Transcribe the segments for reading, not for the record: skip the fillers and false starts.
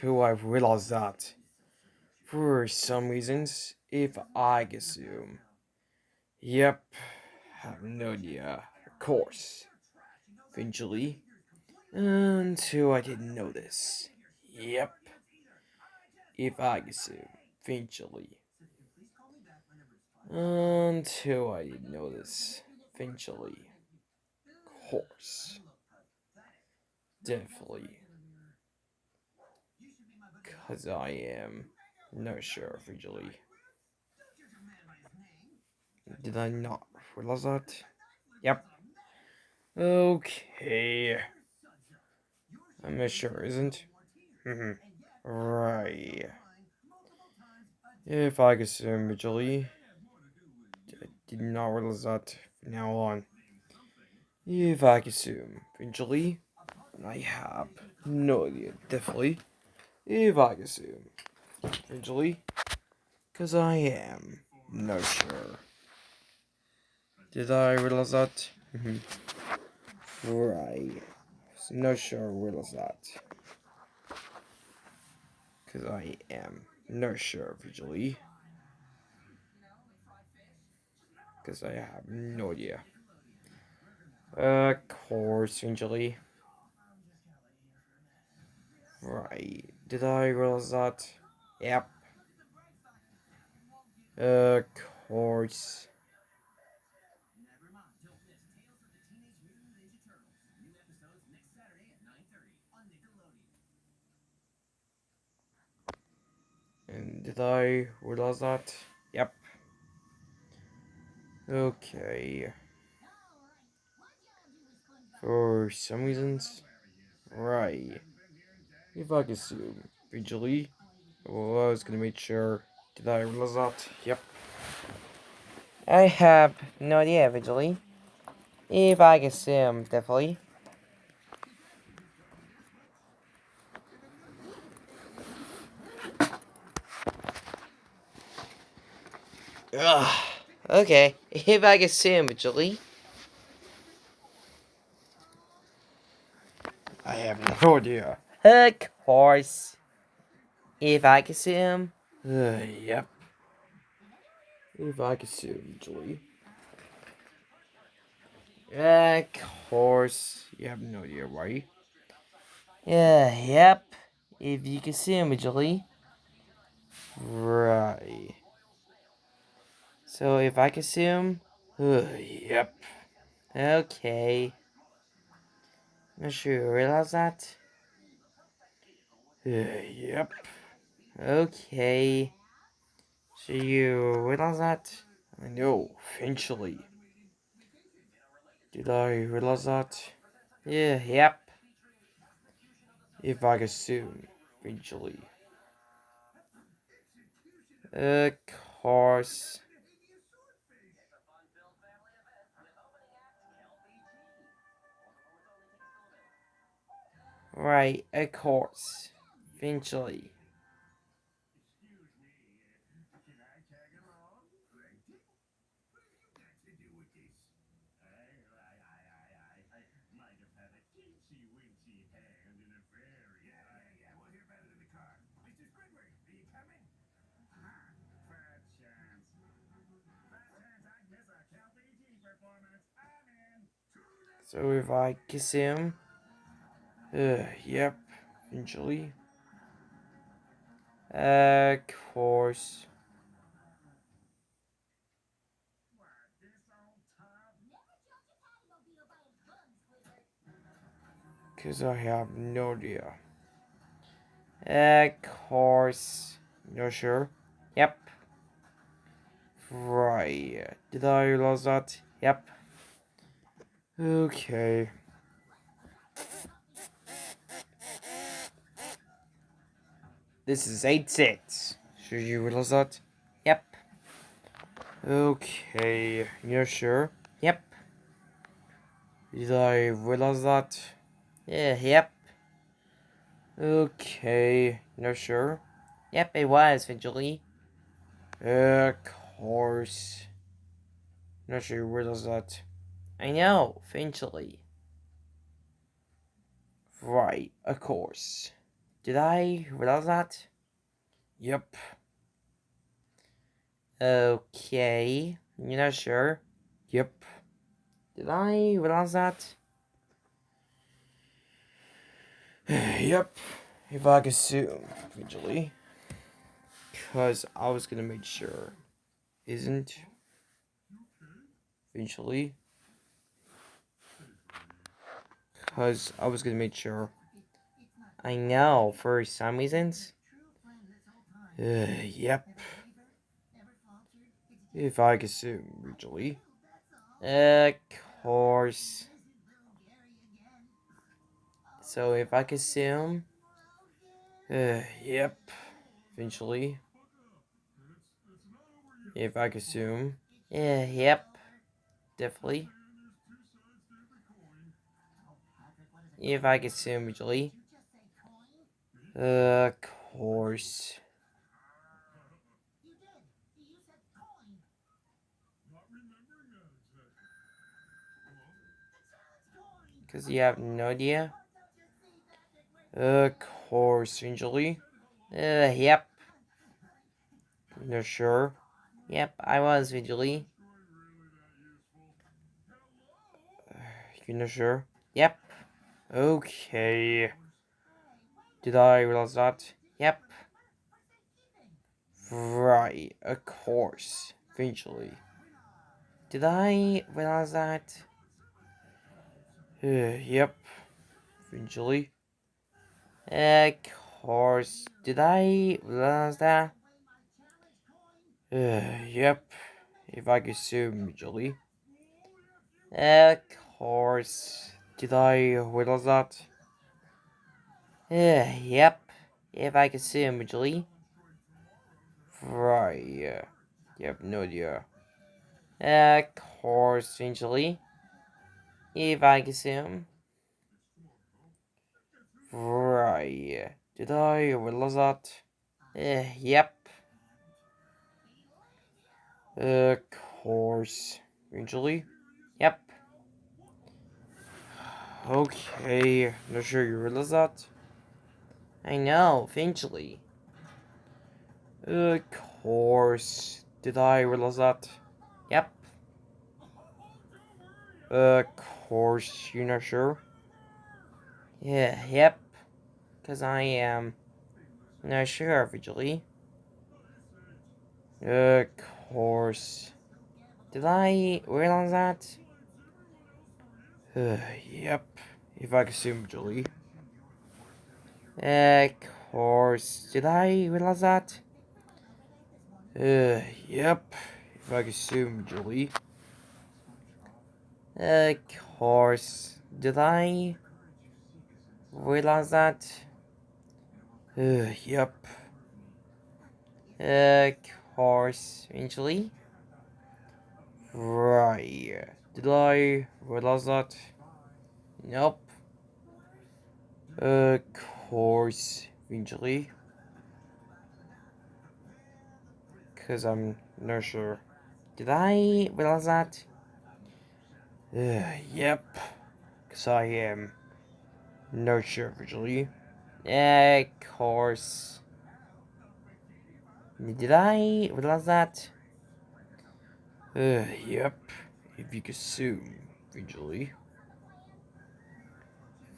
Who I realized that, for some reasons, if I assume. Yep, have no idea. Of course. Eventually. Until I didn't know this. Yep, if I assume. Eventually. Until I didn't know this. Eventually. Of course. Definitely. Because I am no sure eventually. Did I not realize that? Yep. Okay. I'm not sure, isn't? Right. If I assume eventually. I did not realize that from now on. If I assume eventually. I have no idea, definitely. If I assume eventually. Because I am no sure. Did I realize that? Right. No sure realize that. Because I am no sure visually. Because I have no idea. Of course, visually. Right. Did I realize that? Yep. Of course. And did I realize that? Yep. Okay. For some reasons. Right. If I assume visually. Well, I was gonna make sure. Did I realize that? Yep. I have no idea, visually. If I assume, definitely. Ugh. Okay. If I assume, visually. I have no idea. Of course. If I assume. Yep. If I assume, visually. Of course. You have no idea, right? Yep. If you assume, visually. Right. So if I assume. Yep. Okay. Not sure you realize that? Yep. Okay. So you realize that? I know, eventually. Did I realize that? Yep. If I assume, eventually. Of course. Right, of course. Eventually. So if I kiss him, yep, eventually. Of course. Because I have no idea. Of course. No sure. Yep. Right. Did I realize that? Yep. Okay. This is 8-6. Should you realize that? Yep. Okay. You're sure? Yep. Did I realize that? Yep. Okay. No sure? Yep, it was, eventually. Of course. Not sure you realize that. I know, eventually. Right, of course. Did I realize that? Yep. Okay. You're not sure? Yep. Did I realize that? Yep. If I could assume, eventually. Because I was gonna make sure. Isn't? Eventually. Because I was gonna make sure. I know, for some reasons. Yep. If I could assume, eventually. Of course. So if I could assume. Yep. Eventually. If I could assume. Yep. Definitely. If I could assume, eventually. Of course. Because you have no idea. Of course, eventually. Yep. You're sure? Yep, I was visually. You're not sure? Yep. Okay. Did I realize that? Yep. Right, of course. Eventually. Did I realize that? Yep. Eventually. Of course. Did I realize that? Yep. If I could assume, eventually. Of course. Did I realize that? Yep. If I could assume, eventually. Right, yeah. Yep, no idea. Of course, eventually. If I could assume. Right, yeah. Did I realize that? Yep. Of course. Eventually. Yep. Okay. Not sure you realize that. I know, eventually. Of course. Did I realize that? Yep. Of course, you're not sure? Yep. Because I am not sure, eventually. Of course. Did I realize that? Yep. If I could assume, Julie. Of course. Did I realize that? Yep. If I could assume, Julie. Of course. Did I realize that? Yep. Of course. Eventually. Right. Did I realize that? Nope. Of course. Eventually. Because I'm not sure. Did I realize that? Yep. Because I am not sure, eventually. Of course. Did I realize that? Yep. If you could assume, eventually.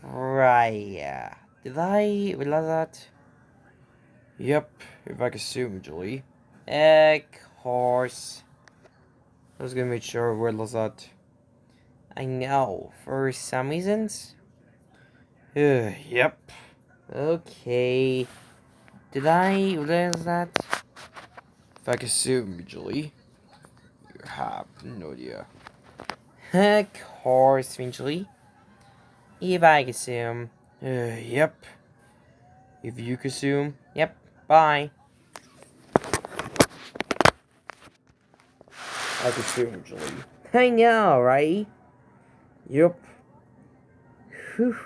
Right. Did I realize that? Yep. If I could assume, eventually. Of course. I was gonna make sure I realize that. I know. For some reasons. Yep. Okay. Did I realize that? If I could assume, eventually. You have no idea. Of course, eventually. If I consume. Yep. If you consume. Yep. Bye. I consume, Julie. I know, right? Yep. Whew.